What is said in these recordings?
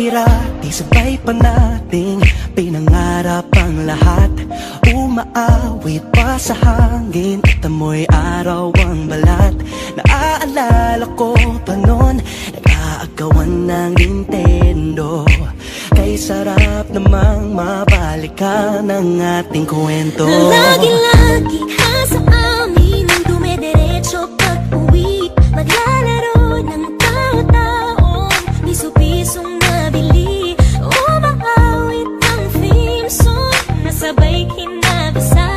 Dati-rati sabay pa nating pinangarap ang lahat. Umaawit pa sa hangin at amoy araw ang balat. Naaalala ko pa noon, nag-aagawan ng Nintendo. Kay sarap namang mabalikan ang ating kwento. Lagi-lagi ka sa amin ang dumediretso pag-uwi. Maglalaro ng tao-taong piso-pisong nabili. Umaawit ang theme song na sabay kinabasa.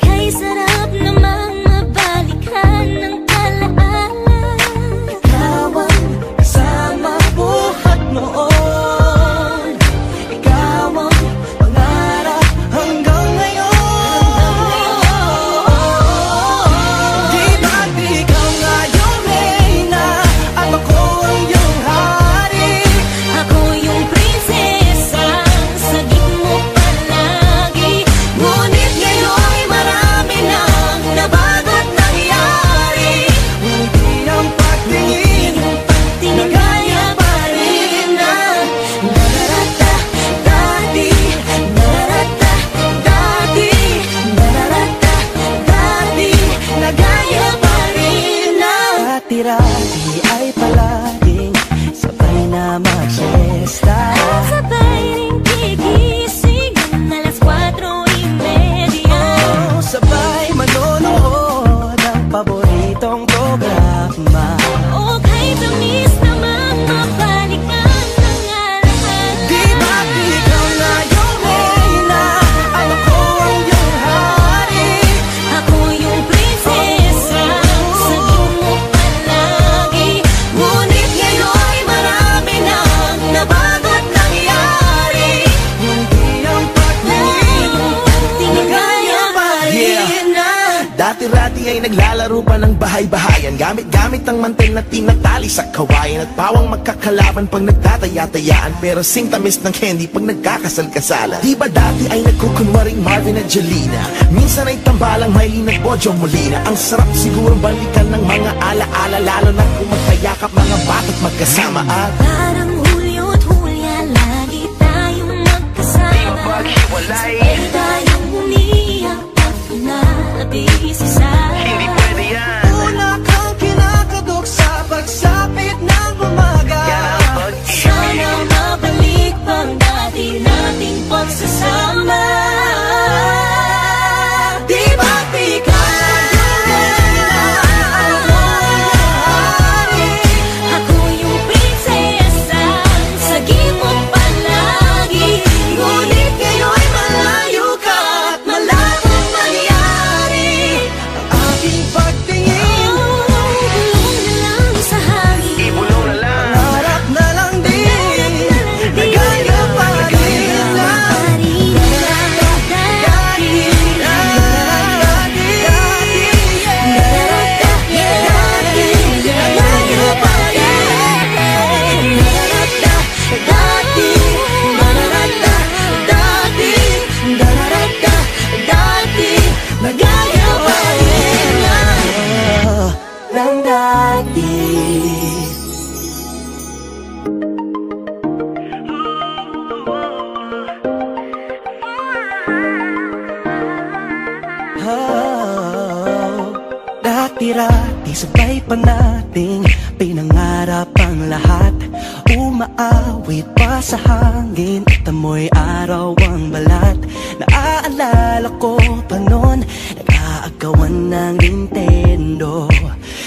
Kay sarap namang mabalikan ng alaala. Ikaw ang kasama buhat noon. Ikaw ang pangarap hanggang ngayon. Di ba't ikaw nga yung reyna at ako ang iyong hari? Ako yung prinsesa, sagip mo palagi. Ngunit ngayon'y marami nang nabago't nangyari. Hindi ang pagtingin na gaya pa rin na nararata dati, nararata dati, nararata dati, na gaya pa rin na. Dati-rati ay palaging sabay na mag-siesta. Sabay ring gigising ng alas 4:30. Sabay manonood ng paboritong programa. O kahit tamis naman mabalikan ng alaala. Di ba't ikaw na yung reyna at ako ang iyong hari? Ako yung prinsesa, sagip mo palagi. Ngunit ngayon'y marami nang nabago't nangyari. Hindi ang pagtingin na gaya pa rin na. Dati-rati ay naglalaro pa ng bahay-bahayan. Gamit-gamit ang mantel na tinatali sa kawayan. At pawang magkakalaban pag nagtataya-tayaan. Pero sing tamis ng candy pag nagkakasal-kasalan. Di ba dati ay nagkukunwaring Marvin at Jelena? Minsan ay tambalang Maylene at Bojo Molina. Ang sarap siguro balikan ng mga ala-ala. Lalo na kung magkayakap mga bata't magkasama. At Parang Hulyo't Hulya, lagi tayong magkasama. Sabay tayong umiyak at pinabisisa. Una kang kinakadok sa pagsapit ng umaga. Sana mabalik pang dati nating pagsasama. Di ba't ikaw na Ako yung prinsesa, sagip mo palagi. ngunit ngayon'y malayo ka at malabong mangyari. Ang aking pagtingin, Bulong na lang sa hangin. harap na lang din, na gaya pa rin na. Dati-rati sabay pa nating pinangarap ang lahat. Umaawit pa sa hangin at amoy araw ang balat. Naaalala ko pa noon, nag-aagawan ng Nintendo.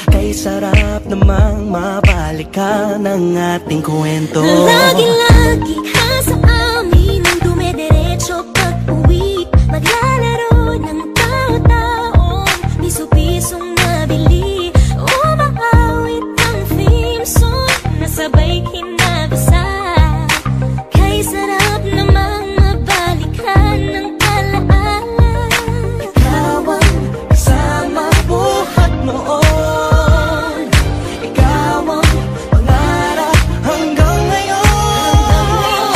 Kay sarap namang mabalikan ang ating kwento. Lagi-lagi ka sa amin ang dumediretso pag-uwi. Maglalaro ng tao-taong piso-pisong nabili. Umaawit ang theme song na sabay kinabasa. Kay sarap namang mabalikan ng alaala. Ikaw ang kasama buhat noon. Ikaw ang pangarap hanggang ngayon.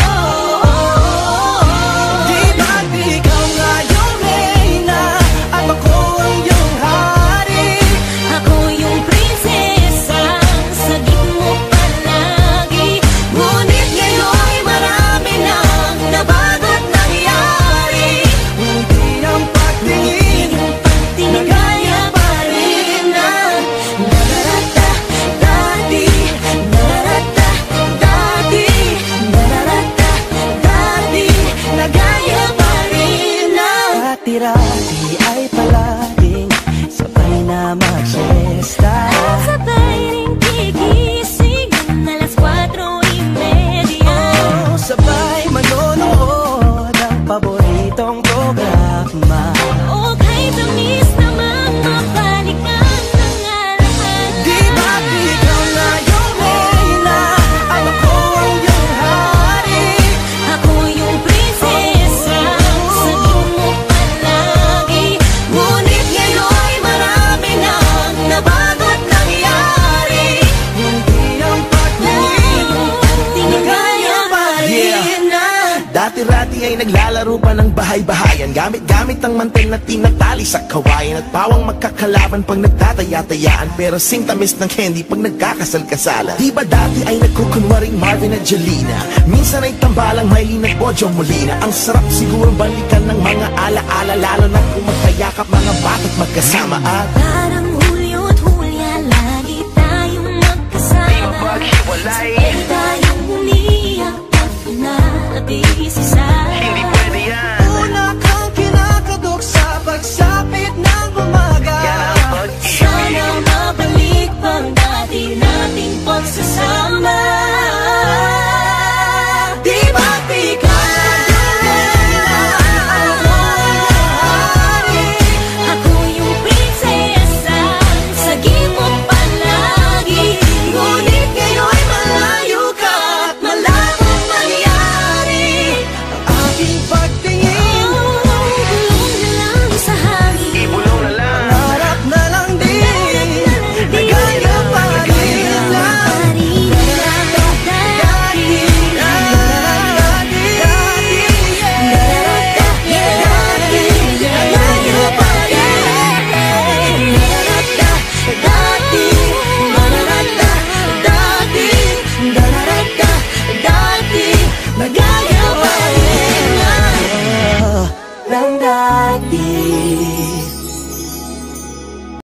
naglalaro pa ng bahay-bahayan, gamit-gamit ang mantel na tinatali sa kawayan, at pawang magkakalaban pag nagtataya-tayaan, pero sing tamis ng candy pag nagkakasal-kasalan. Di ba dati ay nagkukunwaring Marvin at Jelena, minsan ay tambalang Mylene at Bojo Molina. Ang sarap siguro balikan ng mga ala-ala, lalo na kung magkayakap mga bata't magkasama. At parang Hulyo at Hulya, lagi tayong magkasama. Sabay tayong umiyak at nalabisi sa